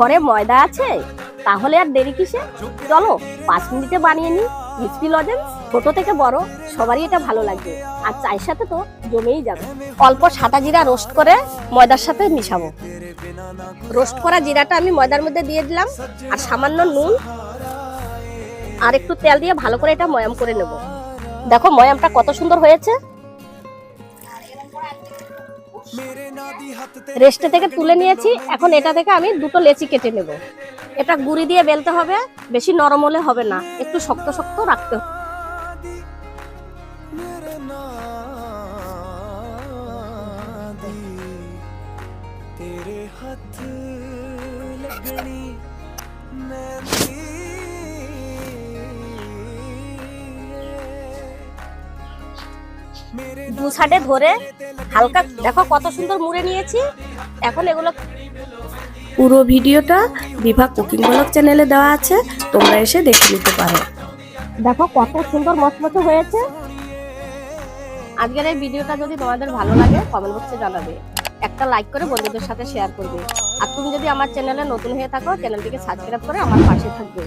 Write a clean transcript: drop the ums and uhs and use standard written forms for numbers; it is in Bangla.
ঘরে ময়দা আছে, তাহলে আর দেরি কিসে, চলো 5 মিনিটে বানিয়ে নি ক্রিসপি লজেন্স। ছোট থেকে বড় সবারই এটা ভালো লাগবে, আর চায়ের সাথে তো জমেই যাবে। অল্প সাদা জিরা রোস্ট করে ময়দার সাথে মিশাবো। রোস্ট করা জিরাটা আমি ময়দার মধ্যে দিয়ে দিলাম, আর সামান্য নুন আর একটু তেল দিয়ে ভালো করে এটা ময়াম করে নেব। দেখো ময়ামটা কত সুন্দর হয়েছে। রেস্টে থেকে তুলে নিয়েছি, এখন এটা থেকে আমি দুটো লেচি কেটে নেব। এটা গুঁড়ি দিয়ে বেলতে হবে, বেশি নরম হলে হবে না, একটু শক্ত শক্ত রাখতে হবে। দু সাইডে ধরে হালকা দেখো কত সুন্দর মুড়ে নিয়েছি। এখন এগুলো পুরো ভিডিওটা বিভা কুকিং ব্লগ চ্যানেলে দেওয়া আছে, তোমরা এসে দেখে নিতে পারো। দেখো কত সুন্দর মচমচে হয়েছে। আজকের এই ভিডিওটা যদি তোমাদের ভালো লাগে কমেন্ট বক্সে জানাবে, একটা লাইক করে বন্ধুদের সাথে শেয়ার করবে। আর তুমি যদি আমার চ্যানেলে নতুন হয়ে থাকো, চ্যানেলটিকে সাবস্ক্রাইব করে আমার পাশে থাকবে।